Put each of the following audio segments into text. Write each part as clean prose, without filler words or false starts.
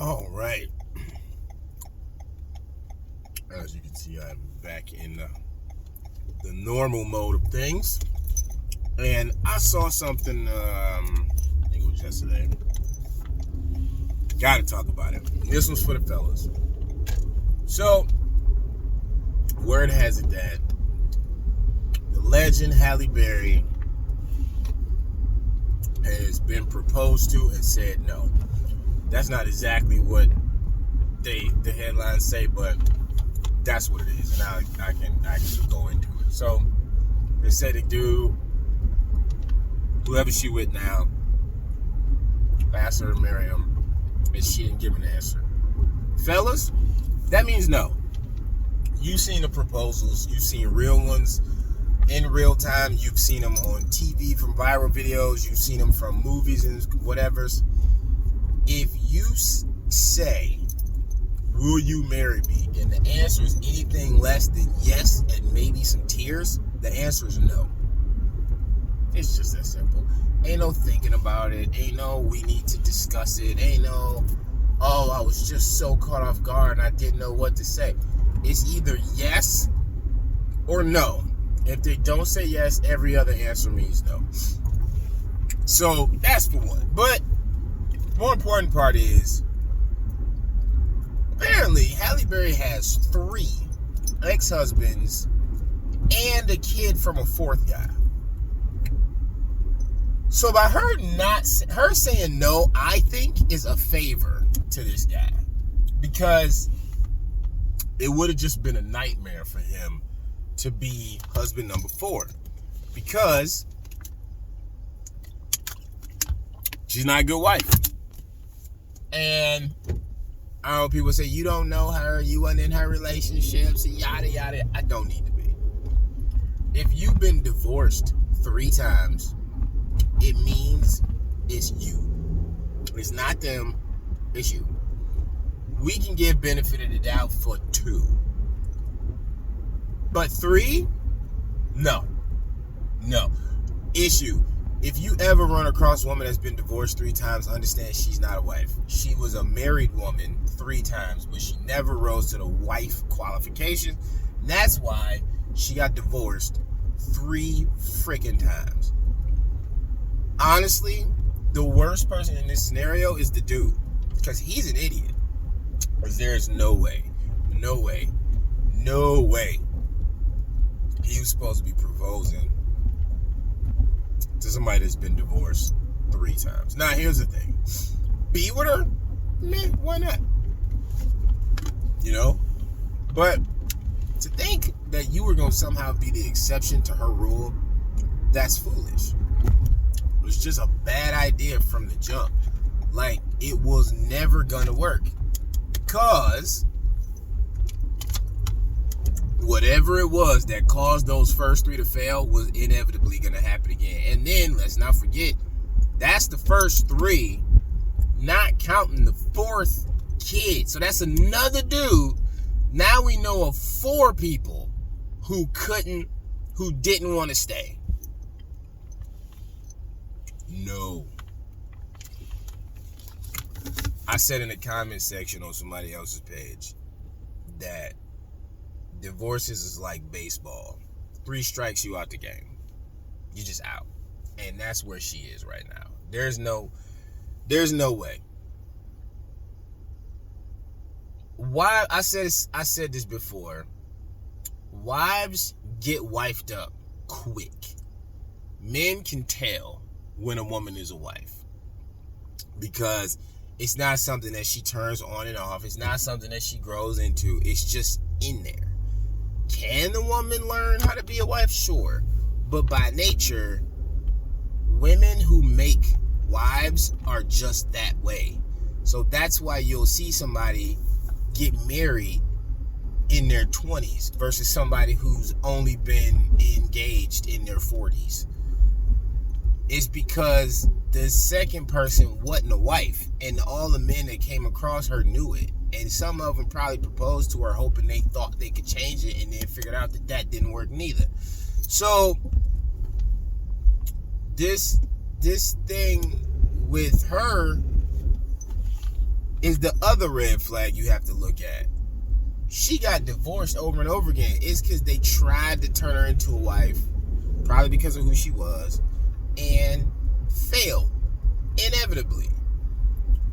All right. As you can see, I'm back in the normal mode of things. And I saw something, I think it was yesterday. Gotta talk about it. This one's for the fellas. So, word has it that the legend Halle Berry has been proposed to and said no. That's not exactly what the headlines say, but that's what it is. And I can actually go into it. So, they say the dude, whoever she with now, asked her to marry him, and she didn't give an answer. Fellas, that means no. You've seen the proposals. You've seen real ones in real time. You've seen them on TV from viral videos. You've seen them from movies and whatever's. If you say, will you marry me? And the answer is anything less than yes and maybe some tears, the answer is no. It's just that simple. Ain't no thinking about it. Ain't no we need to discuss it. Ain't no, oh, I was just so caught off guard and I didn't know what to say. It's either yes or no. If they don't say yes, every other answer means no. So that's for one. But the more important part is, apparently Halle Berry has 3 ex-husbands and a kid from a 4th guy. So by her saying no, I think is a favor to this guy, because it would have just been a nightmare for him to be husband number 4, because she's not a good wife. And I know people say, you don't know her, you weren't in her relationships, yada yada. I don't need to be. If you've been divorced 3 times, it means it's you. It's not them, it's you. We can give benefit of the doubt for 2. But 3? No. Issue. If you ever run across a woman that's been divorced 3 times, understand she's not a wife. She was a married woman 3 times, but she never rose to the wife qualification. And that's why she got divorced 3 freaking times. Honestly, the worst person in this scenario is the dude, because he's an idiot. Because there's no way he was supposed to be proposing to somebody that's been divorced 3 times. Now, here's the thing. Be with her? Man, why not? You know? But to think that you were going to somehow be the exception to her rule, that's foolish. It was just a bad idea from the jump. Like, it was never gonna work, because whatever it was that caused those first 3 to fail was inevitably gonna happen again. And then, let's not forget, that's the first 3, not counting the 4th kid. So that's another dude. Now we know of 4 people who didn't want to stay. No. I said in the comment section on somebody else's page that divorces is like baseball. 3 strikes, you out the game. You just out. And that's where she is right now. There's no way. Why? I said this before. Wives get wifed up quick. Men can tell when a woman is a wife, because it's not something that she turns on and off. It's not something that she grows into. It's just in there. Can the woman learn how to be a wife? Sure. But by nature, women who make wives are just that way. So that's why you'll see somebody get married in their 20s versus somebody who's only been engaged in their 40s. It's because the second person wasn't a wife, and all the men that came across her knew it. And some of them probably proposed to her hoping they thought they could change it, and then figured out that didn't work neither. So this thing with her is the other red flag you have to look at. She got divorced over and over again. It's because they tried to turn her into a wife, probably because of who she was, and failed, inevitably.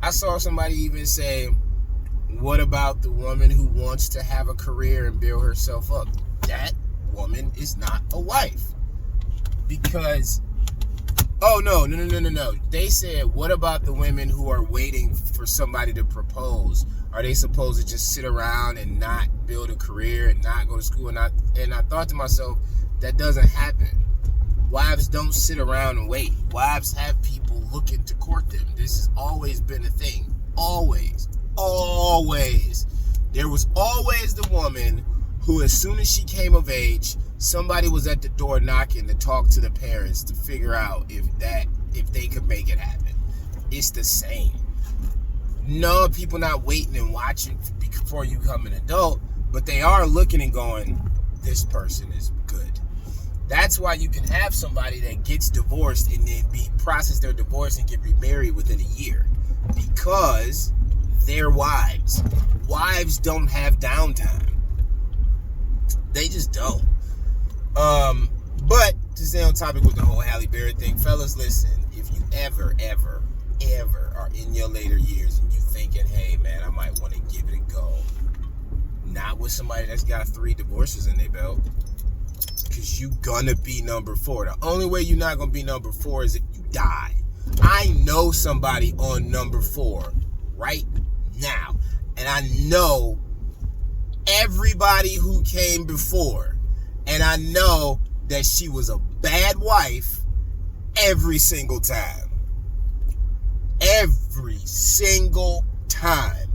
I saw somebody even say, what about the woman who wants to have a career and build herself up? That woman is not a wife. Because, oh, no. They said, what about the women who are waiting for somebody to propose? Are they supposed to just sit around and not build a career and not go to school? And I thought to myself, that doesn't happen. Wives don't sit around and wait. Wives have people looking to court them. This has always been a thing. Always. There was always the woman who, as soon as she came of age, somebody was at the door knocking to talk to the parents to figure out if they could make it happen. It's the same. No, people not waiting and watching before you become an adult, but they are looking and going, this person is good. That's why you can have somebody that gets divorced and then process their divorce and get remarried within a year, because they're wives. Wives don't have downtime. They just don't. But to stay on topic with the whole Halle Berry thing, fellas, listen, if you ever are in your later years and you thinking, hey man, I might want to give it a go, not with somebody that's got 3 divorces in their belt, because you gonna be number 4. The only way you're not gonna be number 4 is if you die. I know somebody on number 4 right now, and I know everybody who came before, and I know that she was a bad wife every single time. Every single time.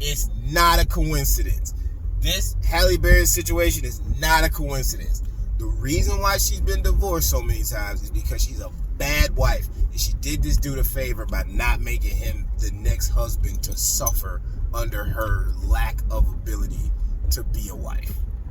It's not a coincidence. This Halle Berry situation is not a coincidence. The reason why she's been divorced so many times is because she's a bad wife, and she did this dude a favor by not making him the next husband to suffer under her lack of ability to be a wife.